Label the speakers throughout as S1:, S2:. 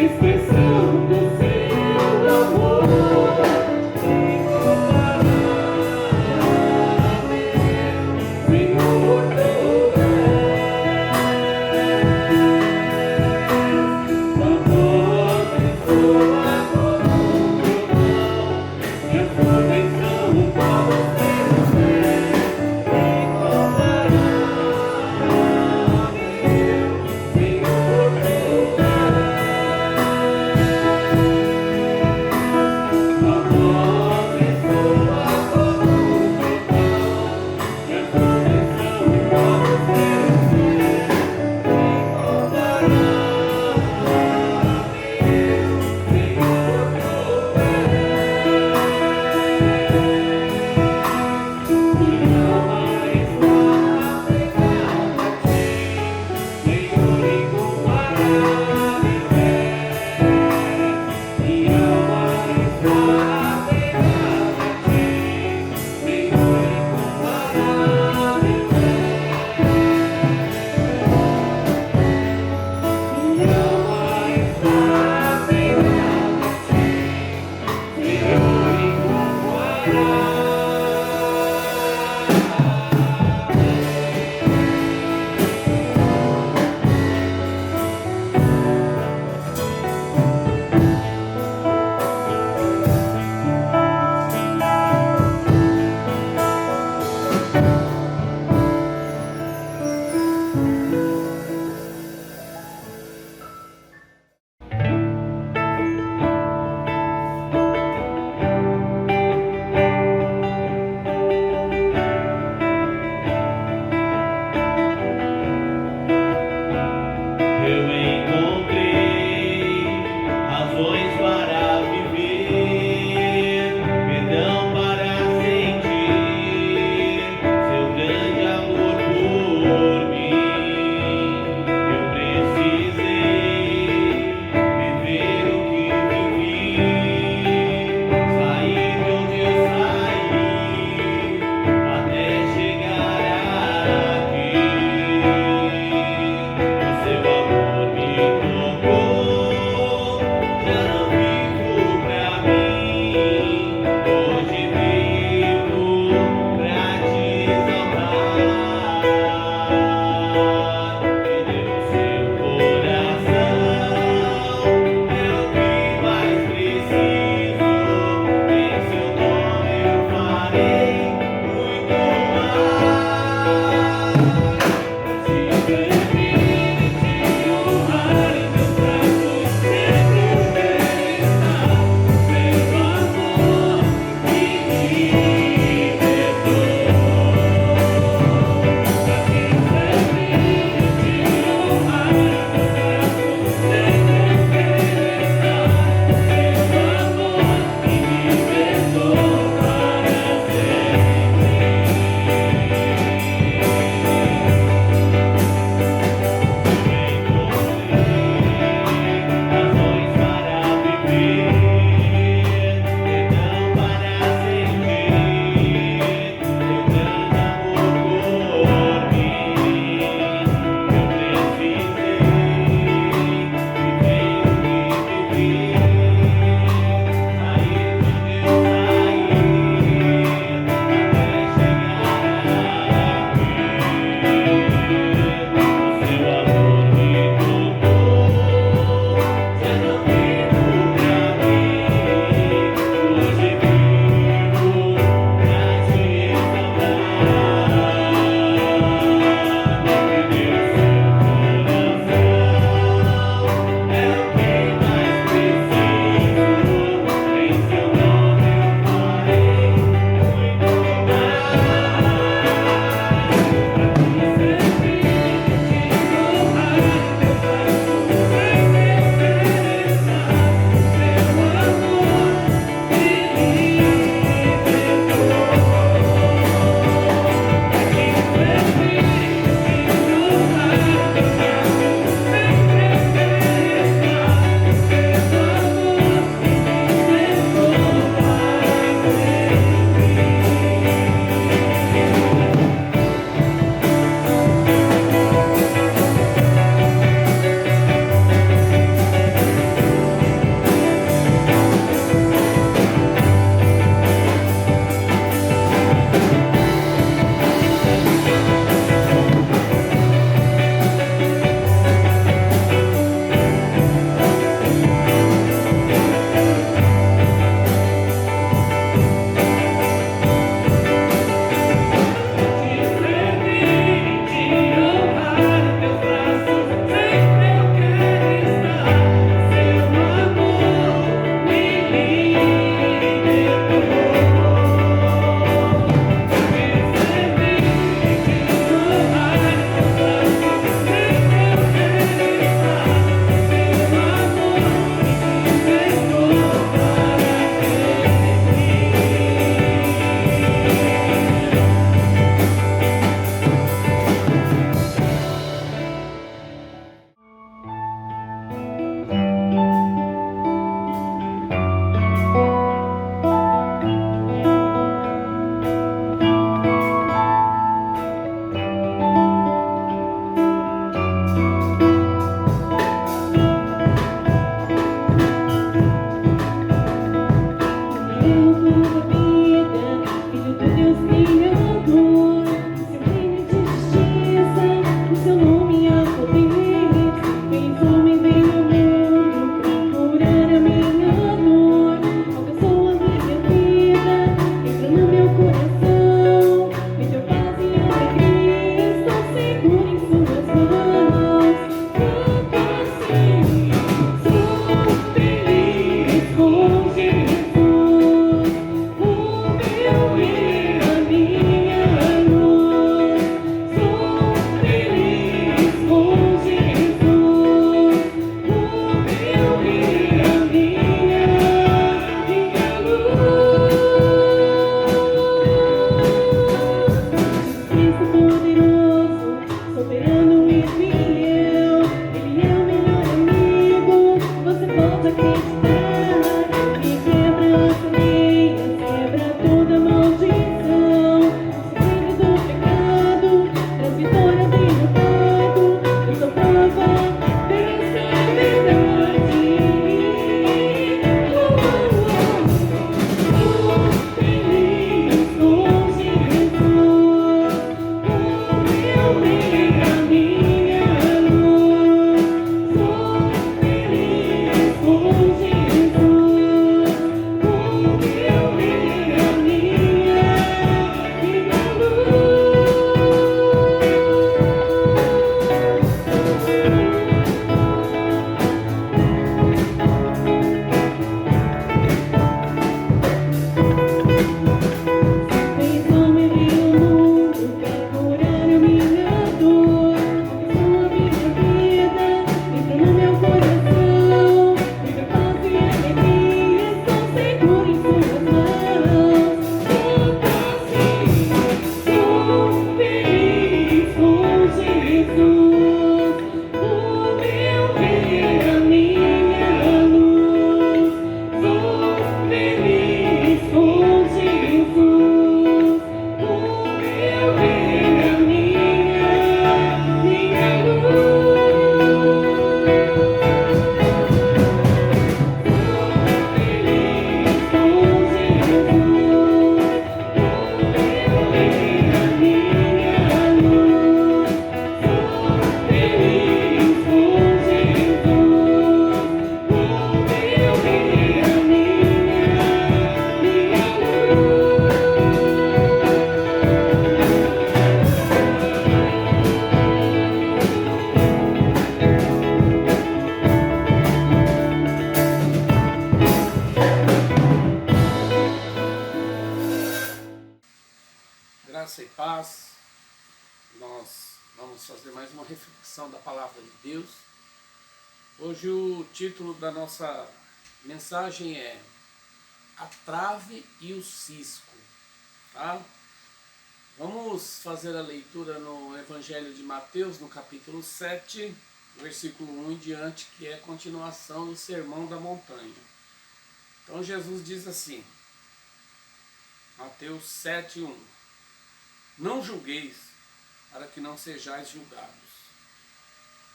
S1: expressão do seu amor. Senhor, tu és a voz de sua comunhão e a sua bênção para os seus pés. Senhor, tu és.
S2: paz. Nós vamos fazer mais uma reflexão da palavra de Deus. Hoje o título da nossa mensagem é A Trave e o Cisco, tá? Vamos fazer a leitura no Evangelho de Mateus, no capítulo 7, versículo 1 em diante, que é a continuação do Sermão da Montanha. Então Jesus diz assim, Mateus 7, 1: Não julgueis, para que não sejais julgados.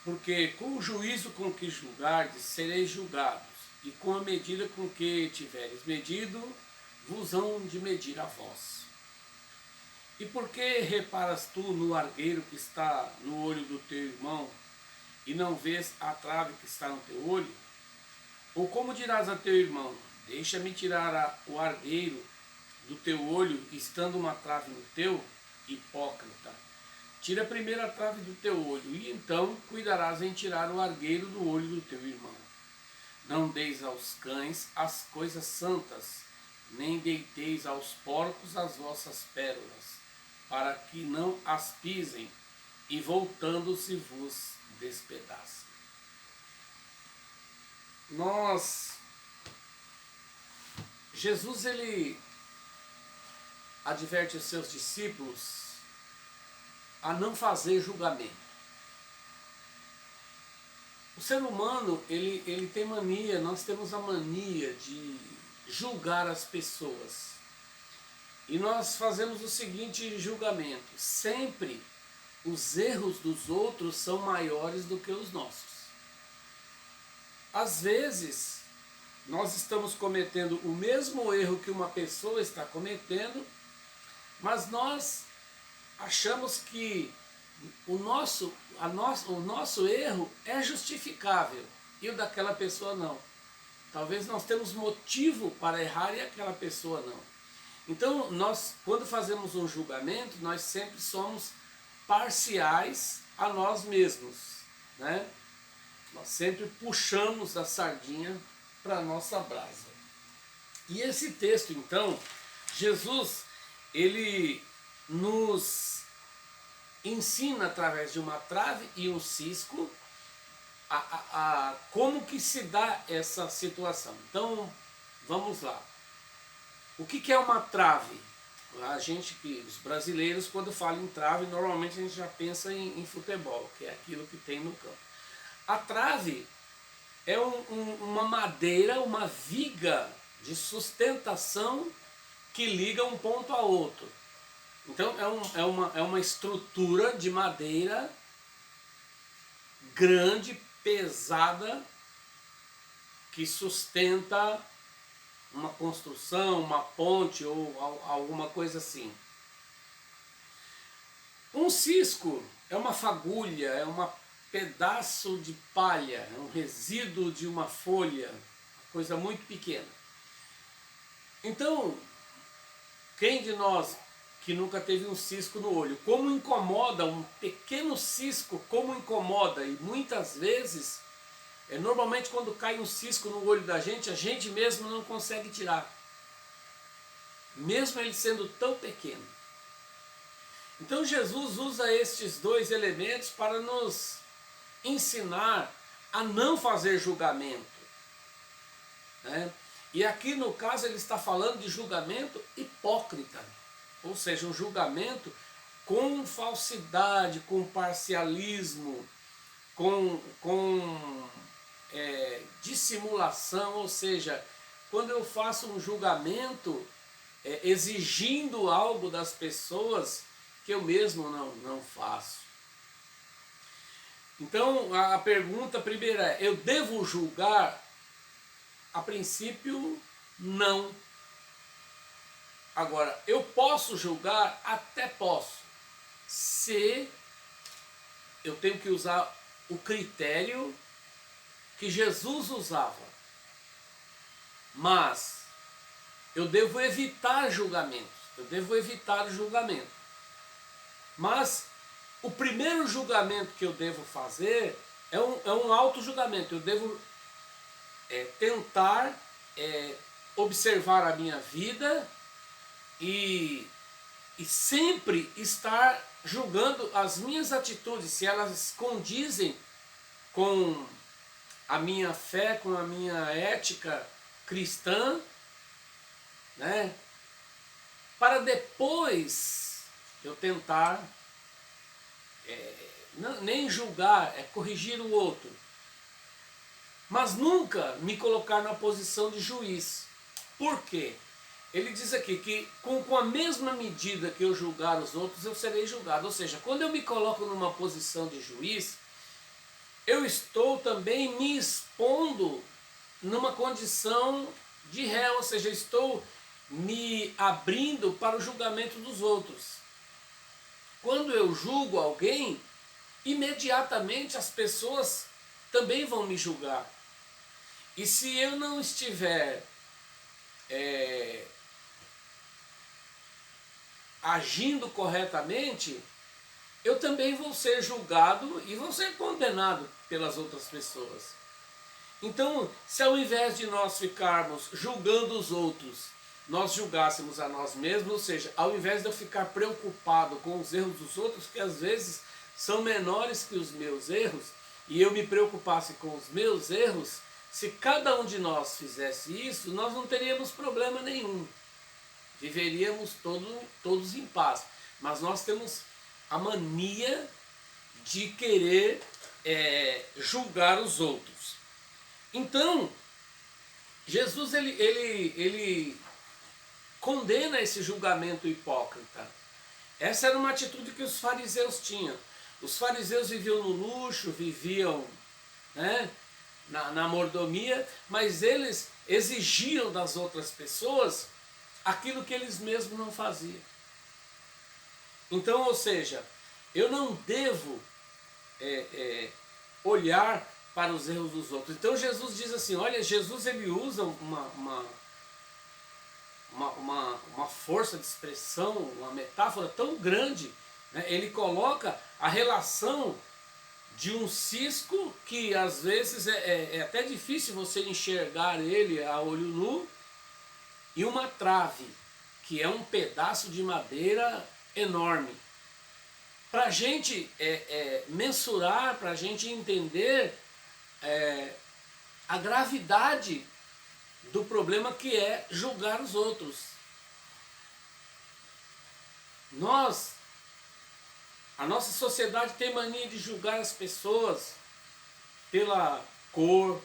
S2: Porque com o juízo com que julgardes, sereis julgados, e com a medida com que tiveres medido, vos hão de medir a vós. E por que reparas tu no argueiro que está no olho do teu irmão, e não vês a trave que está no teu olho? Ou como dirás a teu irmão, deixa-me tirar o argueiro do teu olho, estando uma trave no teu? Hipócrita, tira primeiro a trave do teu olho, e então cuidarás em tirar o argueiro do olho do teu irmão. Não deis aos cães as coisas santas, nem deiteis aos porcos as vossas pérolas, para que não as pisem, e voltando-se vos despedacem. Jesus, ele adverte os seus discípulos a não fazer julgamento. O ser humano, ele tem mania, nós temos a mania de julgar as pessoas. E nós fazemos o seguinte julgamento: sempre os erros dos outros são maiores do que os nossos. Às vezes, nós estamos cometendo o mesmo erro que uma pessoa está cometendo, mas nós achamos que o nosso erro é justificável e o daquela pessoa não. Talvez nós temos motivo para errar e aquela pessoa não. Então, nós, quando fazemos um julgamento, nós sempre somos parciais a nós mesmos, né? Nós sempre puxamos a sardinha para a nossa brasa. E esse texto, então, Jesus, ele nos ensina através de uma trave e um cisco como que se dá essa situação. Então, vamos lá. O que é uma trave? Os brasileiros, quando falam em trave, normalmente a gente já pensa em futebol, que é aquilo que tem no campo. A trave é uma madeira, uma viga de sustentação que liga um ponto a outro. Então é uma estrutura de madeira grande, pesada, que sustenta uma construção, uma ponte ou alguma coisa assim. Um cisco é uma fagulha, é um pedaço de palha, é um resíduo de uma folha, coisa muito pequena. Então, quem de nós que nunca teve um cisco no olho, como incomoda, um pequeno cisco, como incomoda, e muitas vezes, normalmente quando cai um cisco no olho da gente, a gente mesmo não consegue tirar, mesmo ele sendo tão pequeno. Então Jesus usa estes dois elementos para nos ensinar a não fazer julgamento, né? E aqui no caso ele está falando de julgamento hipócrita, ou seja, um julgamento com falsidade, com parcialismo, com dissimulação, ou seja, quando eu faço um julgamento exigindo algo das pessoas que eu mesmo não faço. Então a pergunta primeira é: eu devo julgar? A princípio, não. Agora, eu posso julgar? Até posso, se eu tenho que usar o critério que Jesus usava. Mas eu devo evitar julgamentos, eu devo evitar o julgamento. Mas o primeiro julgamento que eu devo fazer é um auto-julgamento. Eu devo tentar observar a minha vida e e sempre estar julgando as minhas atitudes, se elas condizem com a minha fé, com a minha ética cristã, né? Para depois eu tentar nem julgar, é corrigir o outro, mas nunca me colocar na posição de juiz. Por quê? Ele diz aqui que com a mesma medida que eu julgar os outros, eu serei julgado. Ou seja, quando eu me coloco numa posição de juiz, eu estou também me expondo numa condição de réu, ou seja, estou me abrindo para o julgamento dos outros. Quando eu julgo alguém, imediatamente as pessoas também vão me julgar. E se eu não estiver agindo corretamente, eu também vou ser julgado e vou ser condenado pelas outras pessoas. Então, se ao invés de nós ficarmos julgando os outros, nós julgássemos a nós mesmos, ou seja, ao invés de eu ficar preocupado com os erros dos outros, que às vezes são menores que os meus erros, e eu me preocupasse com os meus erros, se cada um de nós fizesse isso, nós não teríamos problema nenhum. Viveríamos todos em paz. Mas nós temos a mania de querer julgar os outros. Então, Jesus ele condena esse julgamento hipócrita. Essa era uma atitude que os fariseus tinham. Os fariseus viviam no luxo, viviam, né, na mordomia, mas eles exigiam das outras pessoas aquilo que eles mesmos não faziam. Então, ou seja, eu não devo olhar para os erros dos outros. Então Jesus diz assim, olha, Jesus ele usa uma força de expressão, uma metáfora tão grande, né? Ele coloca a relação de um cisco que às vezes é até difícil você enxergar ele a olho nu, e uma trave, que é um pedaço de madeira enorme. Para a gente mensurar, para a gente entender a gravidade do problema que é julgar os outros. A nossa sociedade tem mania de julgar as pessoas pela cor,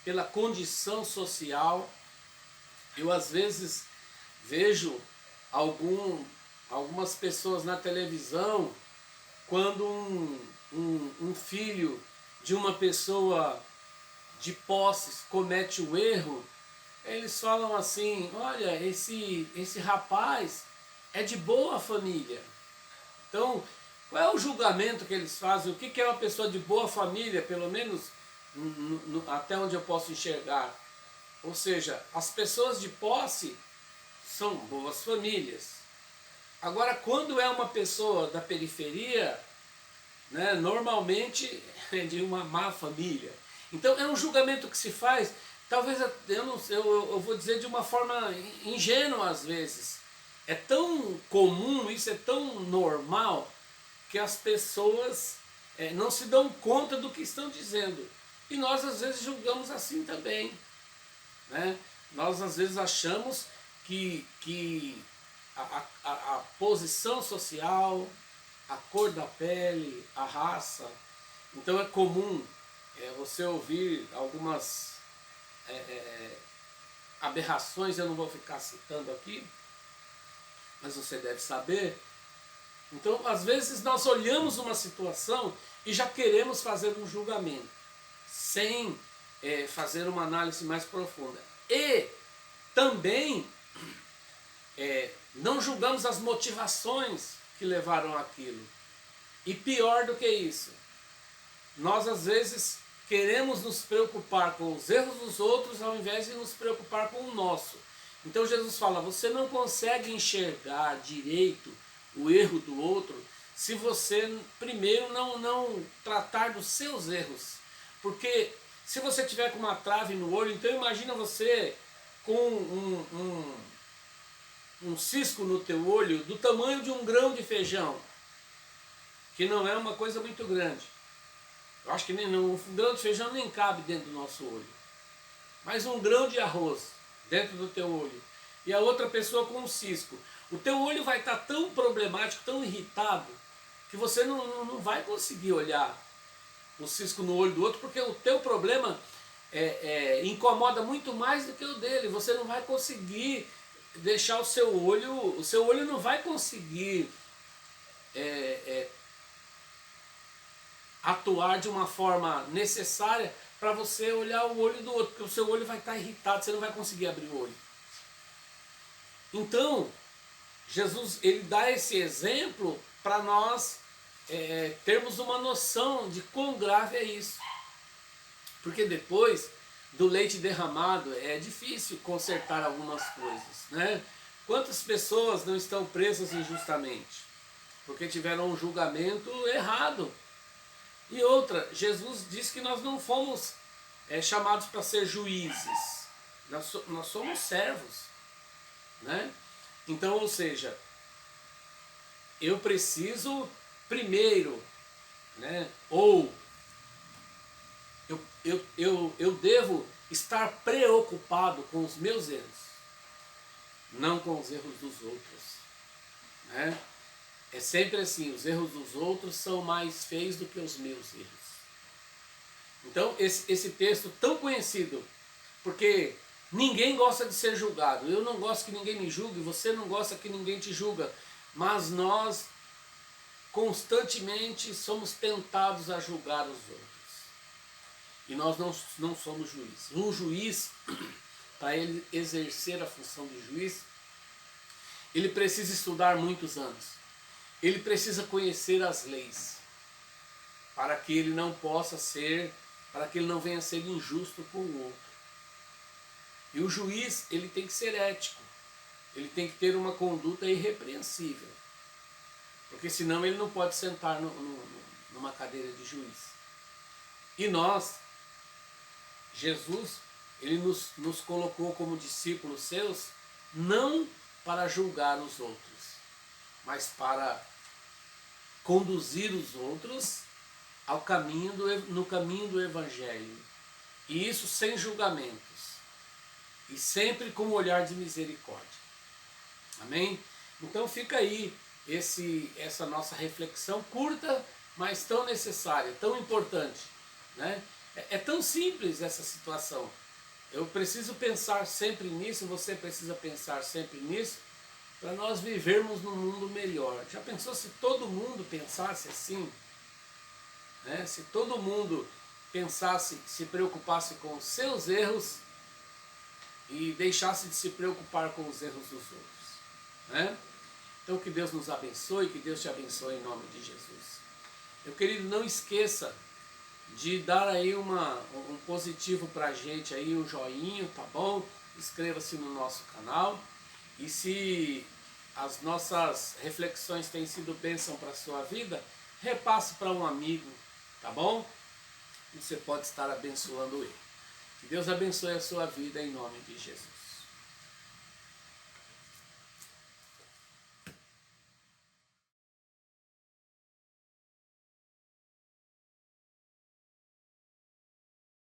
S2: pela condição social. Eu às vezes vejo algumas pessoas na televisão, quando um filho de uma pessoa de posses comete um erro, eles falam assim, olha, esse rapaz é de boa família. Então, qual é o julgamento que eles fazem? O que é uma pessoa de boa família, pelo menos até onde eu posso enxergar? Ou seja, as pessoas de posse são boas famílias. Agora, quando é uma pessoa da periferia, né, normalmente é de uma má família. Então é um julgamento que se faz, talvez eu vou dizer de uma forma ingênua às vezes. É tão comum, isso é tão normal, que as pessoas não se dão conta do que estão dizendo. E nós às vezes julgamos assim também, né? Nós às vezes achamos que a posição social, a cor da pele, a raça. Então é comum você ouvir algumas aberrações, eu não vou ficar citando aqui, mas você deve saber. Então, às vezes nós olhamos uma situação e já queremos fazer um julgamento, sem fazer uma análise mais profunda. E também não julgamos as motivações que levaram aquilo. E pior do que isso, nós às vezes queremos nos preocupar com os erros dos outros ao invés de nos preocupar com o nosso. Então Jesus fala, você não consegue enxergar direito o erro do outro se você primeiro não tratar dos seus erros. Porque se você tiver com uma trave no olho, então imagina você com um cisco no teu olho do tamanho de um grão de feijão, que não é uma coisa muito grande. Eu acho que um grão de feijão nem cabe dentro do nosso olho. Mas um grão de arroz dentro do teu olho e a outra pessoa com um cisco. O teu olho vai estar tão problemático, tão irritado, que você não vai conseguir olhar o cisco no olho do outro, porque o teu problema incomoda muito mais do que o dele. Você não vai conseguir deixar o seu olho não vai conseguir atuar de uma forma necessária para você olhar o olho do outro, porque o seu olho vai estar irritado, você não vai conseguir abrir o olho. Então, Jesus ele dá esse exemplo para nós termos uma noção de quão grave é isso. Porque depois do leite derramado é difícil consertar algumas coisas, né? Quantas pessoas não estão presas injustamente? Porque tiveram um julgamento errado. E outra, Jesus disse que nós não fomos chamados para ser juízes, nós somos servos, né? Então, ou seja, eu preciso primeiro, né? Ou eu devo estar preocupado com os meus erros, não com os erros dos outros, né? É sempre assim, os erros dos outros são mais feios do que os meus erros. Então, esse texto tão conhecido, porque ninguém gosta de ser julgado. Eu não gosto que ninguém me julgue, você não gosta que ninguém te julga, mas nós constantemente somos tentados a julgar os outros. E nós não somos juízes. Um juiz, para ele exercer a função de juiz, ele precisa estudar muitos anos. Ele precisa conhecer as leis, para que ele não possa ser, para que ele não venha a ser injusto com o outro. E o juiz, ele tem que ser ético, ele tem que ter uma conduta irrepreensível, porque senão ele não pode sentar numa cadeira de juiz. E nós, Jesus, ele nos colocou como discípulos seus, não para julgar os outros, mas para conduzir os outros ao no caminho do Evangelho. E isso sem julgamentos. E sempre com um olhar de misericórdia. Amém? Então fica aí essa nossa reflexão curta, mas tão necessária, tão importante, né? É tão simples essa situação. Eu preciso pensar sempre nisso, você precisa pensar sempre nisso, para nós vivermos num mundo melhor. Já pensou se todo mundo pensasse assim? Né? Se todo mundo pensasse, se preocupasse com os seus erros e deixasse de se preocupar com os erros dos outros, né? Então que Deus nos abençoe, que Deus te abençoe em nome de Jesus. Meu querido, não esqueça de dar aí um positivo pra gente aí, um joinha, tá bom? Inscreva-se no nosso canal. E se as nossas reflexões têm sido bênção para a sua vida, repasse para um amigo, tá bom? Você pode estar abençoando ele. Que Deus abençoe a sua vida em nome de Jesus.